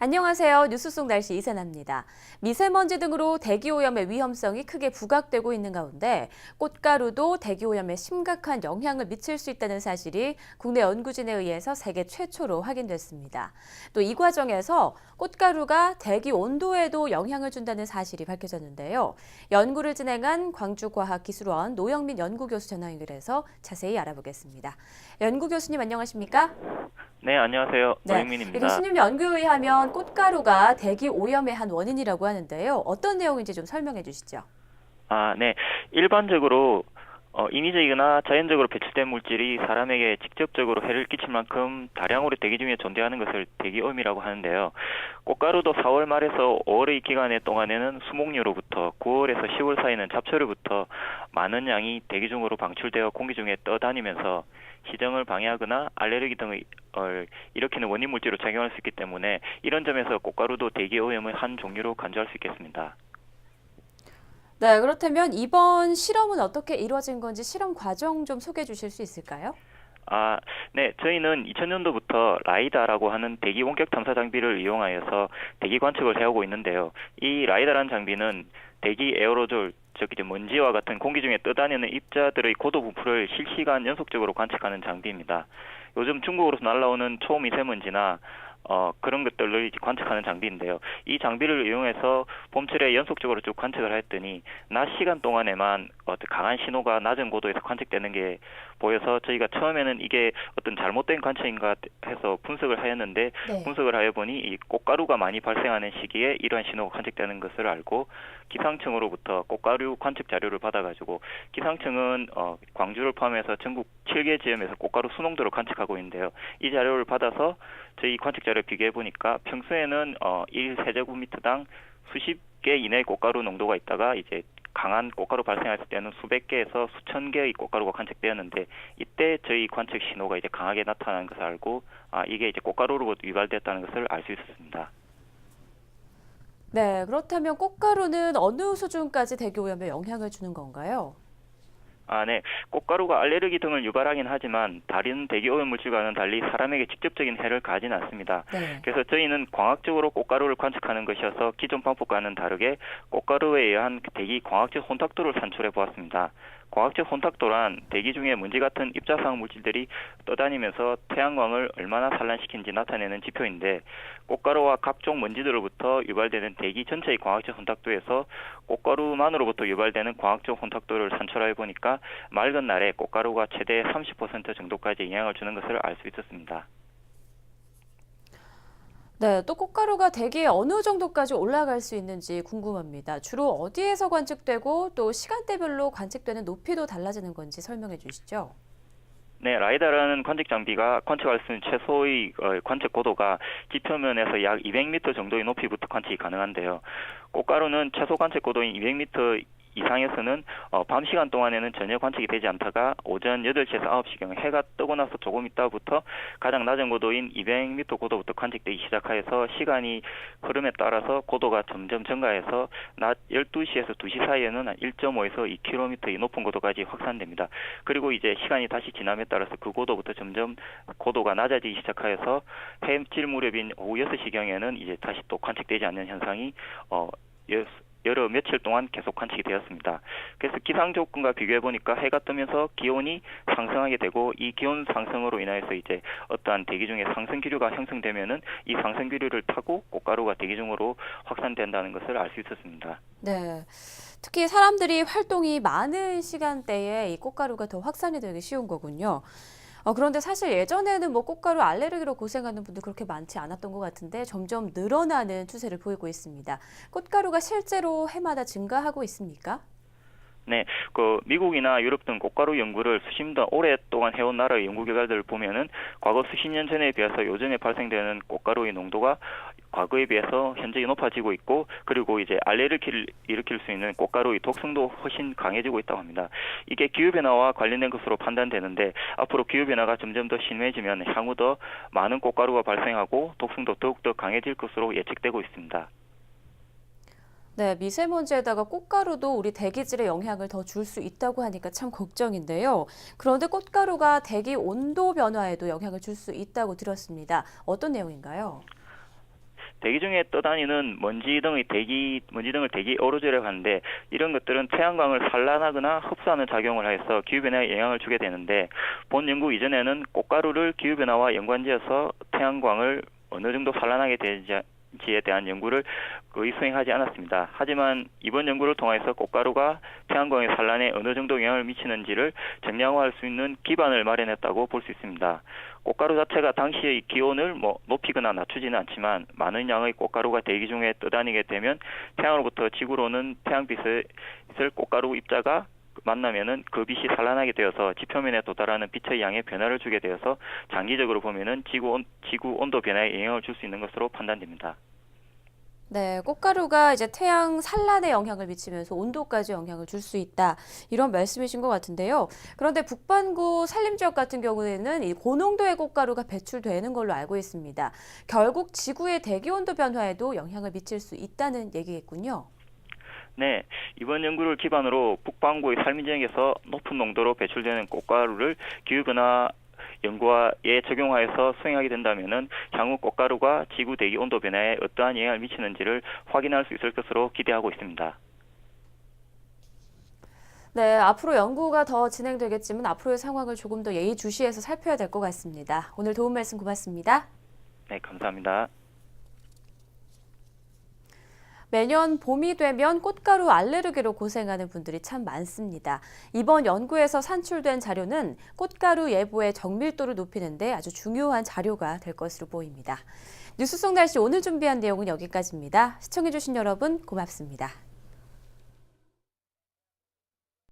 안녕하세요. 뉴스 속 날씨 이세나입니다. 미세먼지 등으로 대기오염의 위험성이 크게 부각되고 있는 가운데 꽃가루도 대기오염에 심각한 영향을 미칠 수 있다는 사실이 국내 연구진에 의해서 세계 최초로 확인됐습니다. 또 이 과정에서 꽃가루가 대기 온도에도 영향을 준다는 사실이 밝혀졌는데요. 연구를 진행한 광주과학기술원 노영민 연구교수 전화 연결해서 자세히 알아보겠습니다. 연구 교수님 안녕하십니까? 네, 안녕하세요. 네, 노영민입니다. 교수님 연구에 의하면 꽃가루가 대기 오염의 한 원인이라고 하는데요. 어떤 내용인지 좀 설명해 주시죠. 네. 일반적으로 인위적이거나 자연적으로 배출된 물질이 사람에게 직접적으로 해를 끼칠 만큼 다량으로 대기 중에 존재하는 것을 대기오염이라고 하는데요. 꽃가루도 4월 말에서 5월의 기간 동안에는 수목류로부터 9월에서 10월 사이는 잡초로부터 많은 양이 대기 중으로 방출되어 공기 중에 떠다니면서 시정을 방해하거나 알레르기 등을 일으키는 원인 물질로 작용할 수 있기 때문에 이런 점에서 꽃가루도 대기오염의 한 종류로 간주할 수 있겠습니다. 네, 그렇다면 이번 실험은 어떻게 이루어진 건지 실험 과정 좀 소개해 주실 수 있을까요? 네. 저희는 2000년도부터 라이다라고 하는 대기 원격 탐사 장비를 이용하여서 대기 관측을 해오고 있는데요. 이 라이다라는 장비는 대기 에어로졸, 즉 이제 먼지와 같은 공기 중에 떠다니는 입자들의 고도 분포를 실시간 연속적으로 관측하는 장비입니다. 요즘 중국으로서 날라오는 초미세먼지나 그런 것들을 이제 관측하는 장비인데요. 이 장비를 이용해서 봄철에 연속적으로 쭉 관측을 했더니 낮 시간 동안에만 강한 신호가 낮은 고도에서 관측되는 게 보여서 저희가 처음에는 이게 어떤 잘못된 관측인가 해서 분석을 하였는데 네. 분석을 하여 보니 이 꽃가루가 많이 발생하는 시기에 이러한 신호가 관측되는 것을 알고 기상청으로부터 꽃가루 관측 자료를 받아가지고 기상청은 광주를 포함해서 전국 7개 지역에서 꽃가루 수농도를 관측하고 있는데요. 이 자료를 받아서 저희 관측 자료를 비교해 보니까 평소에는 1세제곱미터당 수십 개 이내의 꽃가루 농도가 있다가 이제 강한 꽃가루 발생했을 때는 수백 개에서 수천 개의 꽃가루가 관측되었는데 이때 저희 관측 신호가 이제 강하게 나타나는 것을 알고 이게 이제 꽃가루로부터 유발됐다는 것을 알 수 있었습니다. 네, 그렇다면 꽃가루는 어느 수준까지 대기 오염에 영향을 주는 건가요? 네. 꽃가루가 알레르기 등을 유발하긴 하지만 다른 대기오염 물질과는 달리 사람에게 직접적인 해를 가하지는 않습니다. 네. 그래서 저희는 광학적으로 꽃가루를 관측하는 것이어서 기존 방법과는 다르게 꽃가루에 의한 대기 광학적 혼탁도를 산출해 보았습니다. 광학적 혼탁도란 대기 중에 먼지 같은 입자상 물질들이 떠다니면서 태양광을 얼마나 산란시키는지 나타내는 지표인데 꽃가루와 각종 먼지들로부터 유발되는 대기 전체의 광학적 혼탁도에서 꽃가루만으로부터 유발되는 광학적 혼탁도를 산출해 보니까 맑은 날에 꽃가루가 최대 30% 정도까지 영향을 주는 것을 알 수 있었습니다. 네, 또 꽃가루가 대기에 어느 정도까지 올라갈 수 있는지 궁금합니다. 주로 어디에서 관측되고 또 시간대별로 관측되는 높이도 달라지는 건지 설명해 주시죠. 네, 라이다라는 관측 장비가 관측할 수 있는 최소의 관측 고도가 지표면에서 약 200m 정도의 높이부터 관측이 가능한데요. 꽃가루는 최소 관측 고도인 200m 이상에서는 밤 시간 동안에는 전혀 관측이 되지 않다가 오전 8시에서 9시경 해가 뜨고 나서 조금 있다부터 가장 낮은 고도인 200m 고도부터 관측되기 시작하여서 시간이 흐름에 따라서 고도가 점점 증가해서 낮 12시에서 2시 사이에는 한 1.5에서 2km의 높은 고도까지 확산됩니다. 그리고 이제 시간이 다시 지남에 따라서 그 고도부터 점점 고도가 낮아지기 시작하여서 해질 무렵인 오후 6시경에는 이제 다시 또 관측되지 않는 현상이 여러 며칠 동안 계속 관측이 되었습니다. 그래서 기상 조건과 비교해 보니까 해가 뜨면서 기온이 상승하게 되고 이 기온 상승으로 인해서 이제 어떠한 대기 중에 상승 기류가 형성되면은 이 상승 기류를 타고 꽃가루가 대기 중으로 확산된다는 것을 알 수 있었습니다. 네. 특히 사람들이 활동이 많은 시간대에 이 꽃가루가 더 확산이 되기 쉬운 거군요. 그런데 사실 예전에는 뭐 꽃가루 알레르기로 고생하는 분들 그렇게 많지 않았던 것 같은데 점점 늘어나는 추세를 보이고 있습니다. 꽃가루가 실제로 해마다 증가하고 있습니까? 네, 미국이나 유럽 등 꽃가루 연구를 수십 년 오랫동안 해온 나라의 연구 결과들을 보면은 과거 수십 년 전에 비해서 요즘에 발생되는 꽃가루의 농도가 과거에 비해서 현저히 높아지고 있고 그리고 이제 알레르기를 일으킬 수 있는 꽃가루의 독성도 훨씬 강해지고 있다고 합니다. 이게 기후변화와 관련된 것으로 판단되는데 앞으로 기후변화가 점점 더 심해지면 향후 더 많은 꽃가루가 발생하고 독성도 더욱더 강해질 것으로 예측되고 있습니다. 네, 미세먼지에다가 꽃가루도 우리 대기질에 영향을 더 줄 수 있다고 하니까 참 걱정인데요. 그런데 꽃가루가 대기 온도 변화에도 영향을 줄 수 있다고 들었습니다. 어떤 내용인가요? 대기 중에 떠다니는 먼지 등을 대기 오로지라고 하는데 이런 것들은 태양광을 산란하거나 흡수하는 작용을 해서 기후변화에 영향을 주게 되는데 본 연구 이전에는 꽃가루를 기후변화와 연관지어서 태양광을 어느 정도 산란하게 되지에 대한 연구를 거의 수행하지 않았습니다. 하지만 이번 연구를 통해서 꽃가루가 태양광의 산란에 어느 정도 영향을 미치는지를 정량화할 수 있는 기반을 마련했다고 볼 수 있습니다. 꽃가루 자체가 당시의 기온을 높이거나 낮추지는 않지만 많은 양의 꽃가루가 대기 중에 떠다니게 되면 태양으로부터 지구로는 태양빛을 꽃가루 입자가 만나면은 그 빛이 산란하게 되어서 지표면에 도달하는 빛의 양에 변화를 주게 되어서 장기적으로 보면은 지구 온도 변화에 영향을 줄 수 있는 것으로 판단됩니다. 네, 꽃가루가 이제 태양 산란에 영향을 미치면서 온도까지 영향을 줄 수 있다. 이런 말씀이신 것 같은데요. 그런데 북반구 산림 지역 같은 경우에는 이 고농도의 꽃가루가 배출되는 걸로 알고 있습니다. 결국 지구의 대기 온도 변화에도 영향을 미칠 수 있다는 얘기겠군요. 네, 이번 연구를 기반으로 북반구의 산림 지역에서 높은 농도로 배출되는 꽃가루를 기후변화 연구에 적용하여서 수행하게 된다면은 향후 꽃가루가 지구 대기 온도 변화에 어떠한 영향을 미치는지를 확인할 수 있을 것으로 기대하고 있습니다. 네, 앞으로 연구가 더 진행되겠지만 앞으로의 상황을 조금 더 예의주시해서 살펴야 될 것 같습니다. 오늘 도움 말씀 고맙습니다. 네, 감사합니다. 매년 봄이 되면 꽃가루 알레르기로 고생하는 분들이 참 많습니다. 이번 연구에서 산출된 자료는 꽃가루 예보의 정밀도를 높이는 데 아주 중요한 자료가 될 것으로 보입니다. 뉴스 속 날씨 오늘 준비한 내용은 여기까지입니다. 시청해주신 여러분 고맙습니다.